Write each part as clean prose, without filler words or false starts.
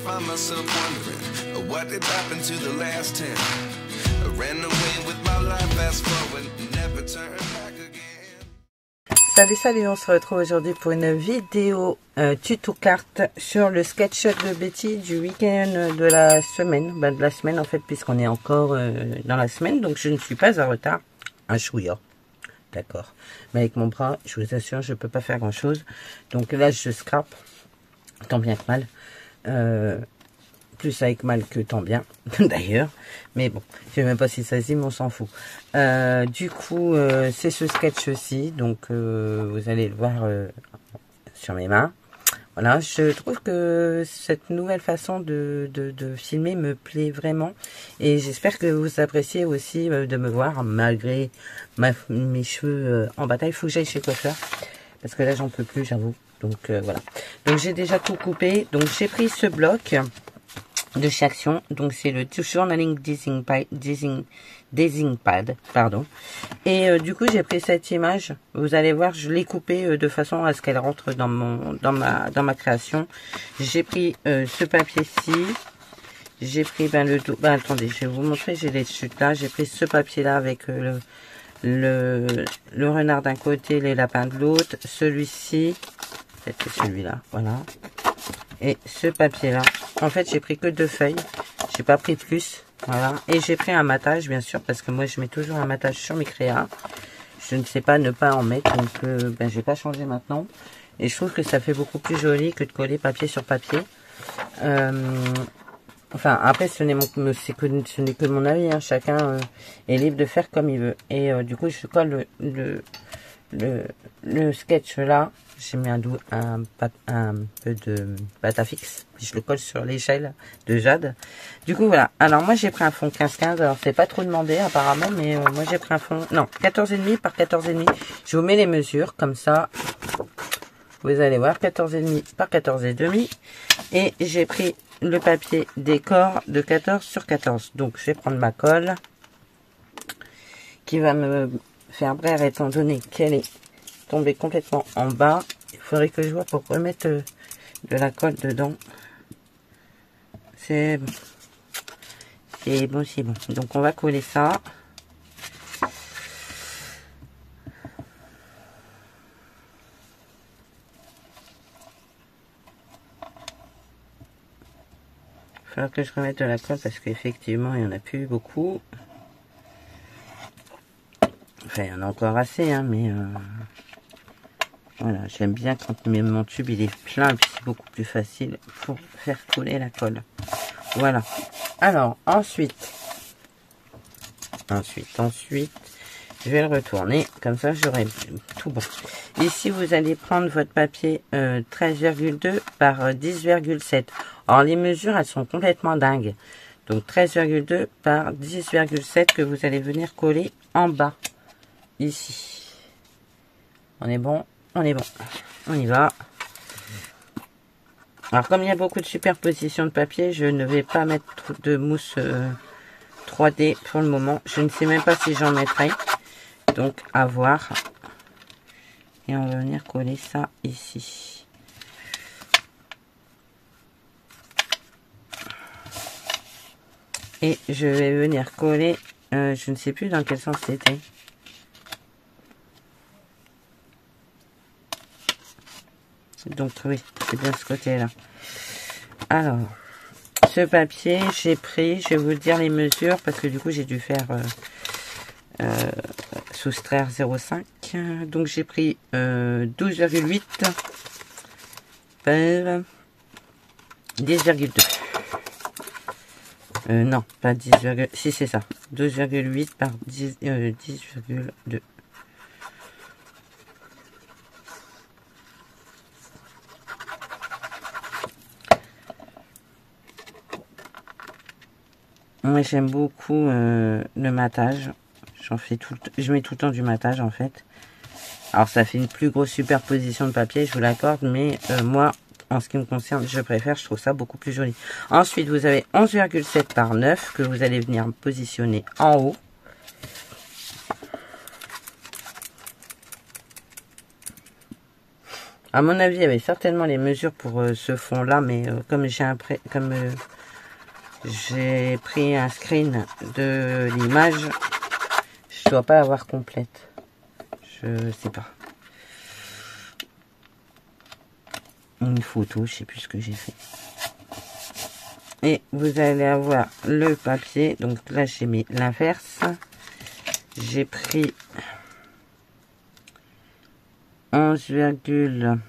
find myself wondering what did happen to the last 10. I ran away with my life, fast forward, never turn back again. Salut, on se retrouve aujourd'hui pour une vidéo tuto carte sur le sketch de Betty du week-end de la semaine. De la semaine en fait, puisqu'on est encore dans la semaine, donc je ne suis pas en retard. Un chouïa, d'accord. Mais avec mon bras, je vous assure, je peux pas faire grand chose. Donc là, je scrape, tant bien que mal. Plus avec mal que tant bien, d'ailleurs. Mais bon, je sais même pas si ça se dit, mais on s'en fout. Du coup, c'est ce sketch-ci. Donc, vous allez le voir sur mes mains. Voilà, je trouve que cette nouvelle façon de filmer me plaît vraiment. Et j'espère que vous appréciez aussi de me voir, malgré mes cheveux en bataille. Il faut que j'aille chez le coiffeur. Parce que là, j'en peux plus, j'avoue. Donc, voilà. Donc, j'ai déjà tout coupé. Donc, j'ai pris ce bloc de chez Action, donc c'est le Journaling Design Pad, pardon. Et du coup j'ai pris cette image, vous allez voir, je l'ai coupée de façon à ce qu'elle rentre dans ma création. J'ai pris ce papier-ci, j'ai pris attendez, je vais vous montrer, j'ai les chutes là, j'ai pris ce papier-là avec le renard d'un côté, les lapins de l'autre, celui-ci, peut-être que celui-là, voilà. Et ce papier là, en fait j'ai pris que 2 feuilles, j'ai pas pris plus, voilà. Et j'ai pris un matage bien sûr, parce que moi je mets toujours un matage sur mes créas, je ne sais pas ne pas en mettre, donc je vais pas changer maintenant. Et je trouve que ça fait beaucoup plus joli que de coller papier sur papier. Enfin après ce n'est que mon avis, hein. Chacun est libre de faire comme il veut. Et du coup je colle le sketch là, j'ai mis un peu de pâte à fixe, puis je le colle sur l'échelle de Jade. Du coup voilà, alors moi j'ai pris un fond 15-15, alors c'est pas trop demandé apparemment, mais moi j'ai pris un fond, non, 14,5 par 14,5. Je vous mets les mesures comme ça, vous allez voir, 14,5 par 14,5. Et j'ai pris le papier décor de 14 sur 14. Donc je vais prendre ma colle qui va me faire brère étant donné qu'elle est tombée complètement en bas. Il faudrait que je vois pour remettre de la colle dedans. C'est bon. C'est bon, c'est bon. Donc on va coller ça. Il va falloir que je remette de la colle parce qu'effectivement il n'y en a plus beaucoup. Enfin, il y en a encore assez, hein, mais voilà, j'aime bien quand mon tube il est plein, et puis c'est beaucoup plus facile pour faire coller la colle. Voilà. Alors, ensuite, je vais le retourner, comme ça j'aurai tout bon. Ici, vous allez prendre votre papier 13,2 par 10,7. Alors, les mesures, elles sont complètement dingues. Donc, 13,2 par 10,7 que vous allez venir coller en bas. Ici. On est bon, on est bon. On y va. Alors comme il y a beaucoup de superposition de papier, je ne vais pas mettre de mousse 3D pour le moment. Je ne sais même pas si j'en mettrai. Donc à voir. Et on va venir coller ça ici. Et je vais venir coller, je ne sais plus dans quel sens c'était. Donc oui, c'est bien ce côté-là. Alors, ce papier, j'ai pris, je vais vous dire les mesures, parce que du coup, j'ai dû faire soustraire 0,5. Donc, j'ai pris 12,8 par 10,2. Non, pas 10, si c'est ça. 12,8 par 10,2. Moi j'aime beaucoup le matage. Je mets tout le temps du matage en fait. Alors ça fait une plus grosse superposition de papier, je vous l'accorde, mais moi en ce qui me concerne, je préfère, je trouve ça beaucoup plus joli. Ensuite vous avez 11,7 par 9 que vous allez venir positionner en haut. À mon avis, il y avait certainement les mesures pour ce fond-là, mais comme j'ai pris un screen de l'image, je dois pas l'avoir complète. Je sais pas. Une photo, je sais plus ce que j'ai fait. Et vous allez avoir le papier. Donc là, j'ai mis l'inverse. J'ai pris 11,2.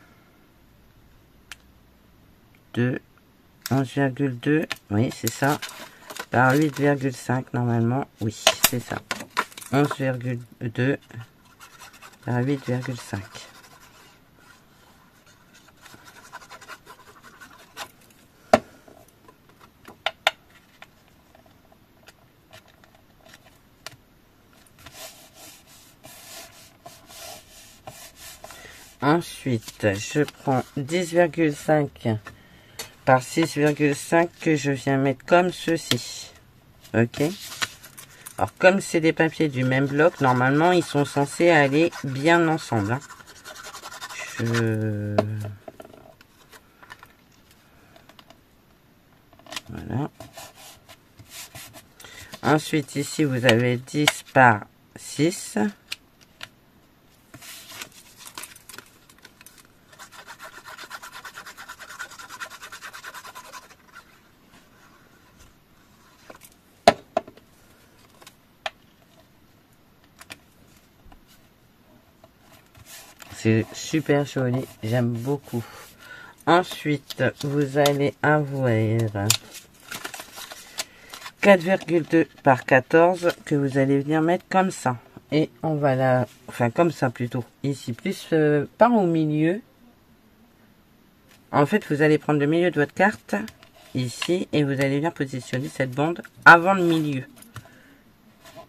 11,2. Oui, c'est ça. Par 8,5 normalement. Oui, c'est ça. 11,2 par 8,5. Ensuite, je prends 10,5 par 6,5 que je viens mettre comme ceci. Ok. Alors, comme c'est des papiers du même bloc, normalement, ils sont censés aller bien ensemble. Hein. Voilà. Ensuite, ici, vous avez 10 par 6. C'est super joli, j'aime beaucoup. Ensuite, vous allez avoir 4,2 par 14 que vous allez venir mettre comme ça. Et on va enfin comme ça plutôt. Ici, plus par au milieu. En fait, vous allez prendre le milieu de votre carte, ici, et vous allez venir positionner cette bande avant le milieu.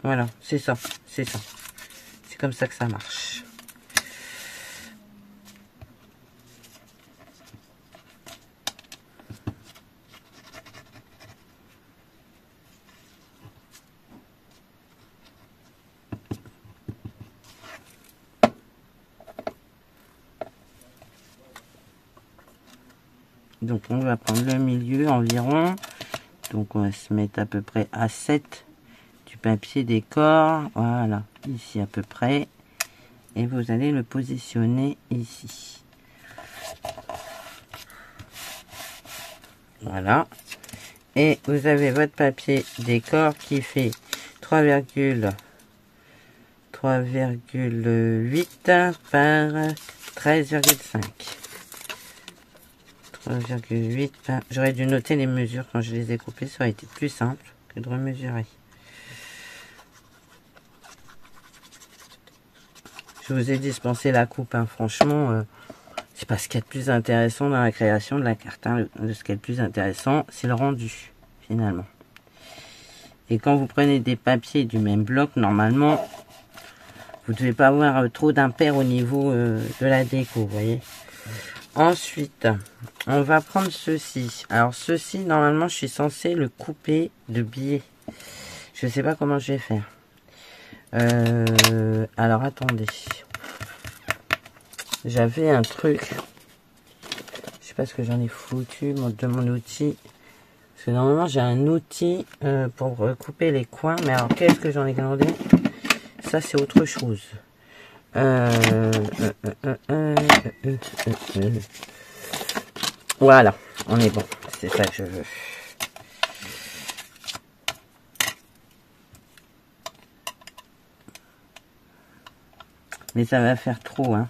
Voilà, c'est ça, c'est ça. C'est comme ça que ça marche. Donc on va prendre le milieu environ. Donc on va se mettre à peu près à 7 du papier décor. Voilà, ici à peu près. Et vous allez le positionner ici. Voilà. Et vous avez votre papier décor qui fait 3,8 par 13,5. 3,8. J'aurais dû noter les mesures quand je les ai coupées, ça aurait été plus simple que de remesurer. Je vous ai dispensé la coupe, hein. Franchement, c'est pas ce qu'il y a de plus intéressant dans la création de la carte. Hein. Ce qui est le plus intéressant, c'est le rendu, finalement. Et quand vous prenez des papiers du même bloc, normalement, vous ne devez pas avoir trop d'impairs au niveau de la déco, vous voyez. Ensuite, on va prendre ceci. Alors ceci, normalement, je suis censé le couper de biais. Je ne sais pas comment je vais faire. Alors attendez. J'avais un truc. Je sais pas ce que j'en ai foutu de mon outil. Parce que normalement, j'ai un outil pour couper les coins. Mais alors, qu'est-ce que j'en ai gardé? Ça, c'est autre chose. Voilà, on est bon. C'est ça que je veux. Mais ça va faire trop, hein.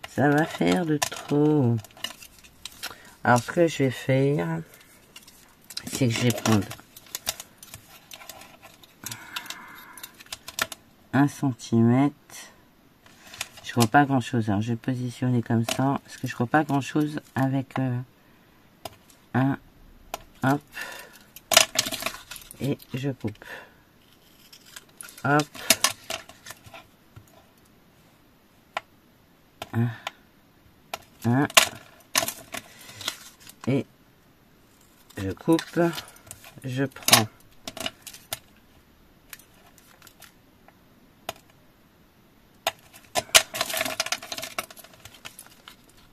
Ça va faire de trop. Alors, ce que je vais faire, c'est que je vais prendre 1 cm. Je vois pas grand chose. Alors je vais positionner comme ça. Parce que je vois pas grand chose avec un hop. Et je coupe. Hop. Un. Et je coupe. Je prends.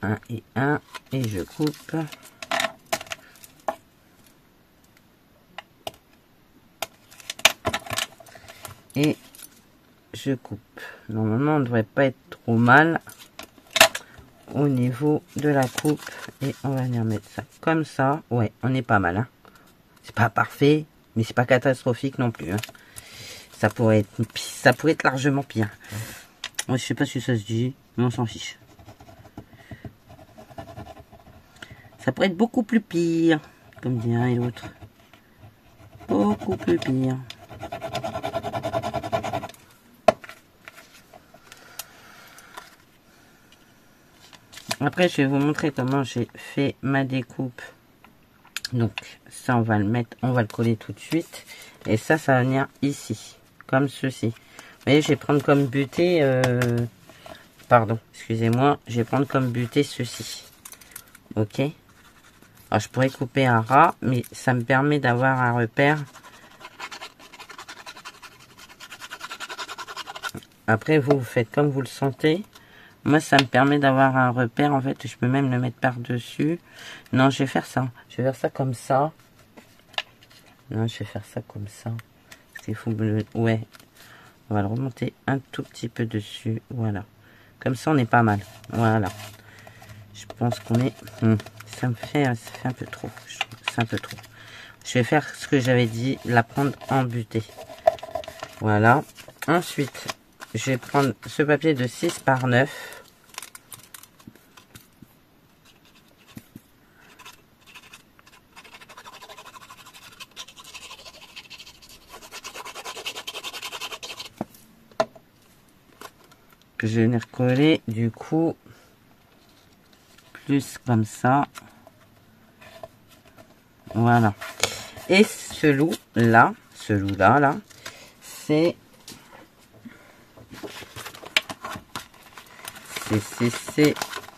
un et un, et je coupe. Et je coupe. Normalement, on ne devrait pas être trop mal au niveau de la coupe. Et on va venir mettre ça comme ça. Ouais, on est pas mal. Hein. C'est pas parfait, mais c'est pas catastrophique non plus. Hein. Ça pourrait être largement pire. Ouais, je sais pas si ça se dit, mais on s'en fiche. Ça pourrait être beaucoup plus pire, comme dit un et l'autre. Beaucoup plus pire. Après, je vais vous montrer comment j'ai fait ma découpe. Donc, ça, on va le mettre, on va le coller tout de suite. Et ça, ça va venir ici, comme ceci. Vous voyez, je vais prendre comme butée, pardon, excusez-moi, je vais prendre comme butée ceci. Ok. Alors, je pourrais couper un ras, mais ça me permet d'avoir un repère. Après, vous faites comme vous le sentez. Moi, ça me permet d'avoir un repère. En fait, je peux même le mettre par-dessus. Non, je vais faire ça. Je vais faire ça comme ça. Non, je vais faire ça comme ça. Parce qu'il faut me le... Ouais. On va le remonter un tout petit peu dessus. Voilà. Comme ça, on est pas mal. Voilà. Je pense qu'on est... Ça fait un peu trop. C'est un peu trop. Je vais faire ce que j'avais dit. La prendre en butée. Voilà. Ensuite... je vais prendre ce papier de 6 par 9. Que je vais venir coller du coup plus comme ça. Voilà. Et ce loup là, là, c'est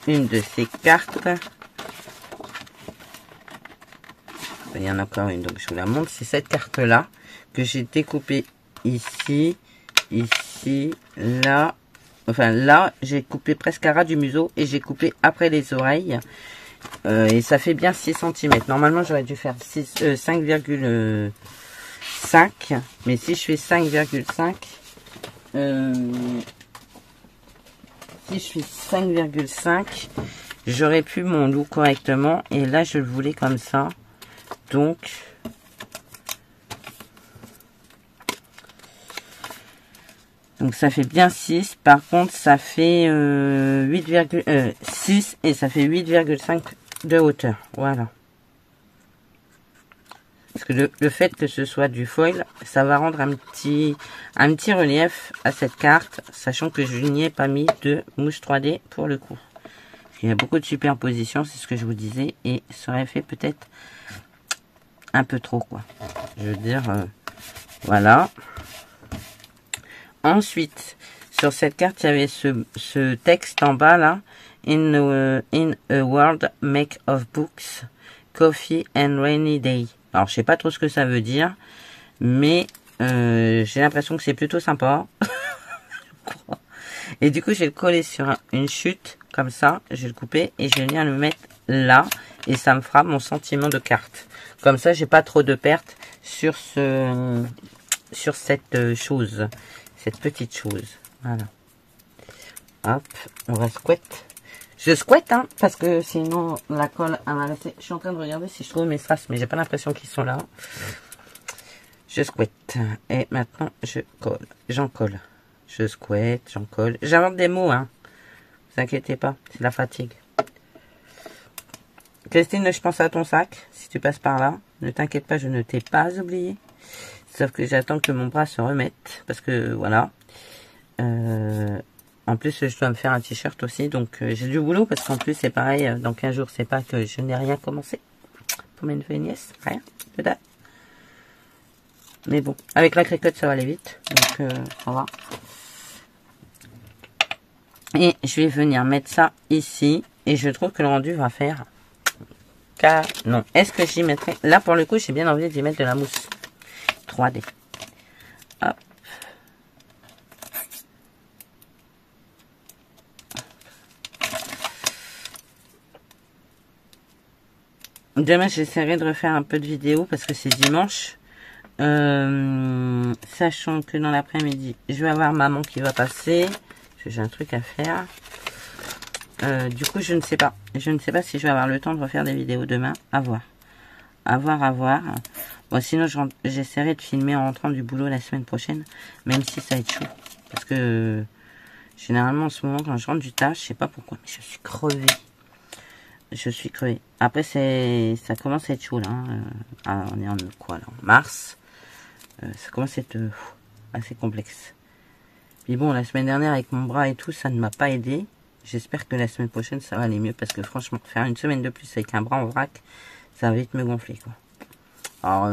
une de ces cartes. Il y en a encore une, donc je vous la montre. C'est cette carte là que j'ai découpée ici, ici, là. Enfin là, j'ai coupé presque à ras du museau et j'ai coupé après les oreilles. Et ça fait bien 6 cm. Normalement, j'aurais dû faire 5,5. Mais si je fais 5,5, si je fais 5,5, j'aurais pu mon loup correctement. Et là, je le voulais comme ça. Donc, ça fait bien 6. Par contre, ça fait 6 et ça fait 8,5 de hauteur. Voilà. Parce que le fait que ce soit du foil, ça va rendre un petit relief à cette carte, sachant que je n'y ai pas mis de mousse 3D pour le coup. Il y a beaucoup de superposition, c'est ce que je vous disais, et ça aurait fait peut-être un peu trop, quoi. Je veux dire, voilà. Ensuite, sur cette carte, il y avait ce texte en bas, là. In a world make of books, coffee and rainy day. Alors, je sais pas trop ce que ça veut dire, mais j'ai l'impression que c'est plutôt sympa. Et du coup, je vais le coller sur une chute, comme ça. Je vais le couper et je vais venir le mettre là. Et ça me fera mon sentiment de carte. Comme ça, j'ai pas trop de pertes sur cette chose. Cette petite chose. Voilà. Hop, on va squatter. Je squatte, hein, parce que sinon la colle elle va rester. Je suis en train de regarder si je trouve mes strass, mais j'ai pas l'impression qu'ils sont là. Je squatte. Et maintenant, je colle. J'en colle. Je squatte, j'en colle. J'invente des mots, hein. Ne vous inquiétez pas, c'est la fatigue. Christine, je pense à ton sac. Si tu passes par là, ne t'inquiète pas, je ne t'ai pas oublié. Sauf que j'attends que mon bras se remette. Parce que, voilà. En plus, je dois me faire un t-shirt aussi. Donc, j'ai du boulot. Parce qu'en plus, c'est pareil. Dans 15 jours, c'est pas que je n'ai rien commencé. Pour mes neveux nièces. Rien. Peut-être. Mais bon. Avec la cricotte, ça va aller vite. Donc, ça va. Et je vais venir mettre ça ici. Et je trouve que le rendu va faire canon. Est-ce que j'y mettrai... Là, pour le coup, j'ai bien envie d'y mettre de la mousse 3D. Hop. Demain, j'essaierai de refaire un peu de vidéos parce que c'est dimanche. Sachant que dans l'après-midi, je vais avoir maman qui va passer. J'ai un truc à faire. Du coup, je ne sais pas. Je ne sais pas si je vais avoir le temps de refaire des vidéos demain. À voir. À voir, à voir. Bon, sinon, j'essaierai de filmer en rentrant du boulot la semaine prochaine. Même si ça va être chaud. Parce que, généralement, en ce moment, quand je rentre du taf, je sais pas pourquoi, mais je suis crevée. Je suis crevée. Après, ça commence à être chaud, là. On est en quoi, là? En mars. Ça commence à être assez complexe. Puis bon, la semaine dernière, avec mon bras et tout, ça ne m'a pas aidé. J'espère que la semaine prochaine, ça va aller mieux. Parce que franchement, faire une semaine de plus avec un bras en vrac, ça va vite me gonfler, quoi. Alors,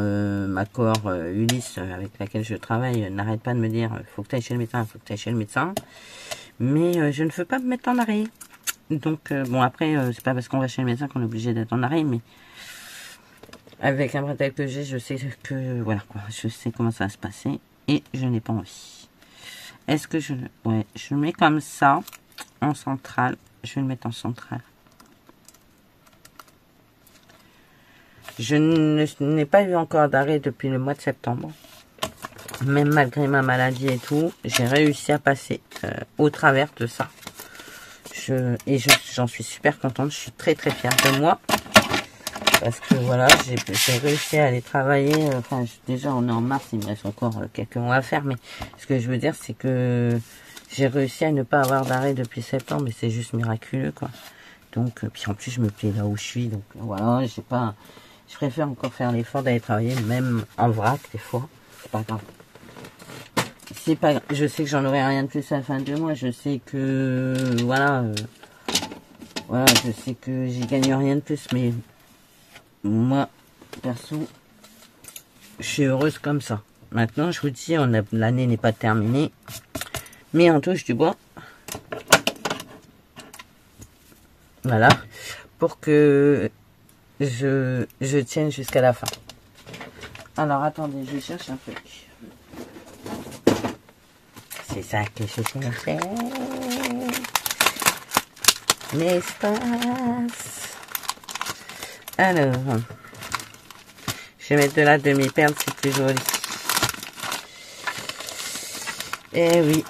ma cohorte Ulysse, avec laquelle je travaille, n'arrête pas de me dire « faut que tu ailles chez le médecin, faut que tu ailles chez le médecin ». Mais je ne veux pas me mettre en arrêt. Donc, bon, après, c'est pas parce qu'on va chez le médecin qu'on est obligé d'être en arrêt, mais avec un bras tel que j'ai, je sais que, voilà, quoi, je sais comment ça va se passer et je n'ai pas envie. Est-ce que ouais, je le mets comme ça, en centrale, je vais le mettre en centrale. Je n'ai pas eu encore d'arrêt depuis le mois de septembre. Même malgré ma maladie et tout, j'ai réussi à passer au travers de ça. J'en suis super contente. Je suis très très fière de moi. Parce que voilà, j'ai réussi à aller travailler. Enfin, déjà on est en mars, il me reste encore quelques mois à faire. Mais ce que je veux dire, c'est que j'ai réussi à ne pas avoir d'arrêt depuis septembre. Et c'est juste miraculeux, quoi. Donc, puis en plus, je me plais là où je suis. Donc voilà, je préfère encore faire l'effort d'aller travailler, même en vrac, des fois. C'est pas grave. C'est pas, je sais que j'en aurai rien de plus à la fin de mois. Je sais que, voilà, je sais que j'y gagne rien de plus. Mais moi, perso, je suis heureuse comme ça. Maintenant, je vous dis, l'année n'est pas terminée. Mais on touche du bois. Voilà. Pour que je tienne jusqu'à la fin. Alors, attendez, je cherche un truc. C'est ça que je cherchais. L'espace. Alors, je vais mettre de la demi-perle, c'est plus joli. Eh oui.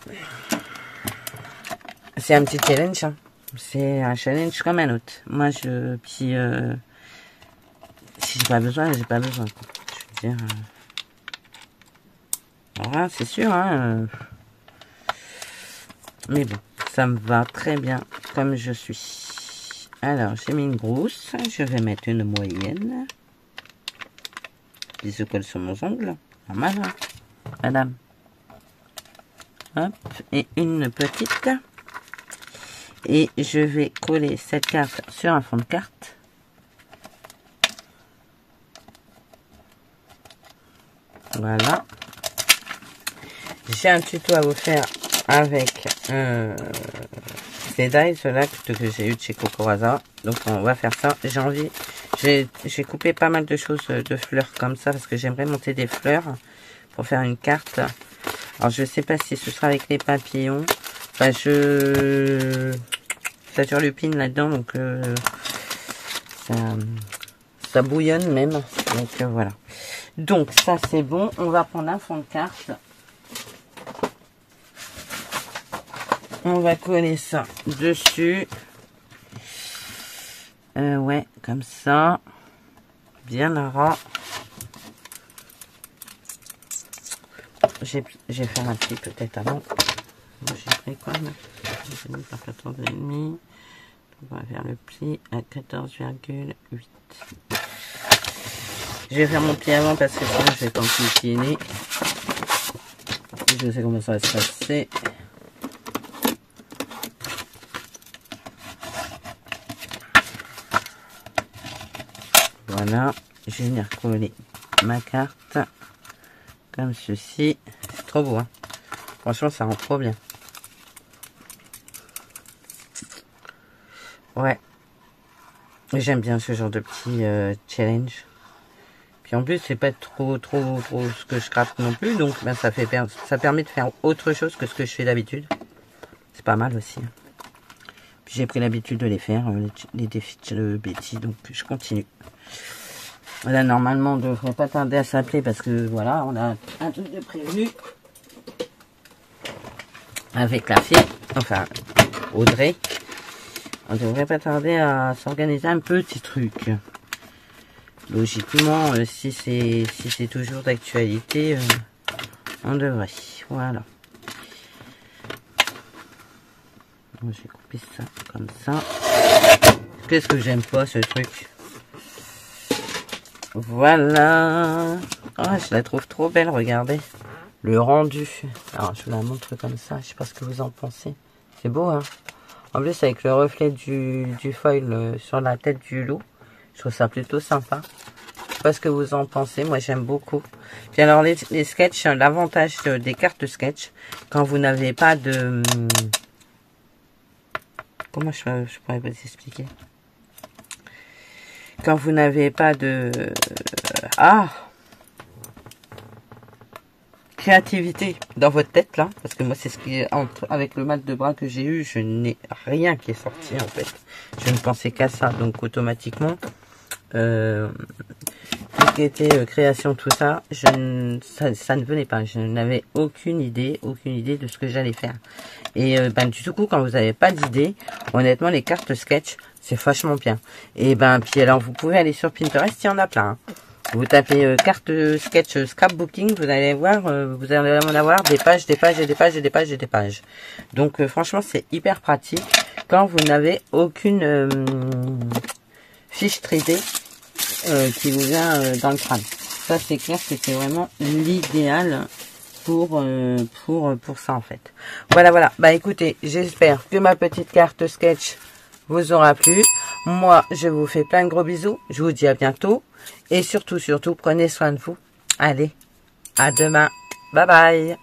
C'est un petit challenge, hein. C'est un challenge comme un autre. Moi, si j'ai pas besoin, j'ai pas besoin, quoi. Je veux dire, voilà, c'est sûr, hein. Mais bon, ça me va très bien comme je suis. Alors, j'ai mis une grosse. Je vais mettre une moyenne. Qui se colle sur mon ongle. Normal, hein, madame. Hop, et une petite. Et je vais coller cette carte sur un fond de carte. Voilà. J'ai un tuto à vous faire avec ces dies là que j'ai eu de chez Cocorosa. Donc on va faire ça. J'ai envie. J'ai coupé pas mal de choses de fleurs comme ça parce que j'aimerais monter des fleurs pour faire une carte. Alors je sais pas si ce sera avec les papillons. Enfin ça turlupine là-dedans, donc ça bouillonne même. Donc voilà. Donc ça c'est bon. On va prendre un fond de carte. On va coller ça dessus. Ouais, comme ça. Bien ras. J'ai fait un petit peut-être avant. J'ai pris quoi? J'ai mis par 14,5. On va faire le pli à 14,8. Je vais faire mon pli avant parce que sinon je vais t'enquiquiner. Je sais comment ça va se passer. Voilà, je vais venir coller ma carte comme ceci. C'est trop beau, hein. Franchement, ça rend trop bien. Ouais. J'aime bien ce genre de petit challenge. Puis en plus, c'est pas trop ce que je craque non plus. Donc, ben, ça permet de faire autre chose que ce que je fais d'habitude. C'est pas mal aussi. J'ai pris l'habitude de les faire, les défis de Betty, donc je continue. Là, normalement, on ne devrait pas tarder à s'appeler parce que, voilà, on a un truc de prévu avec la fille, enfin, Audrey. On ne devrait pas tarder à s'organiser un petit truc. Logiquement, si c'est toujours d'actualité, on devrait. Voilà. J'ai coupé ça comme ça. Qu'est-ce que j'aime pas ce truc. Voilà. Ah, je la trouve trop belle, regardez. Le rendu. Alors, je vous la montre comme ça. Je sais pas ce que vous en pensez. C'est beau, hein. En plus, avec le reflet du foil sur la tête du loup. Je trouve ça plutôt sympa. Je sais pas ce que vous en pensez. Moi, j'aime beaucoup. Puis alors, les sketchs, l'avantage des cartes sketch, quand vous n'avez pas de... Comment je pourrais vous expliquer? Quand vous n'avez pas de... créativité dans votre tête, là. Parce que moi, c'est ce qui est avec le mal de bras que j'ai eu, je n'ai rien qui est sorti, en fait. Je ne pensais qu'à ça. Donc, automatiquement, tout ce qui était création, tout ça, ça ne venait pas. Je n'avais aucune idée de ce que j'allais faire. Et du coup, quand vous n'avez pas d'idée, honnêtement, les cartes sketch, c'est vachement bien. Et puis alors, vous pouvez aller sur Pinterest, il y en a plein. Hein. Vous tapez carte sketch scrapbooking, vous allez voir, vous allez en avoir des pages, des pages et des pages et des pages et des pages. Donc franchement, c'est hyper pratique quand vous n'avez aucune fiche 3D qui vous vient dans le crâne. Ça, c'est clair, c'était vraiment l'idéal pour ça en fait. Voilà. Bah écoutez, j'espère que ma petite carte sketch vous aura plu. Moi, je vous fais plein de gros bisous. Je vous dis à bientôt. Et surtout, prenez soin de vous. Allez, à demain. Bye bye.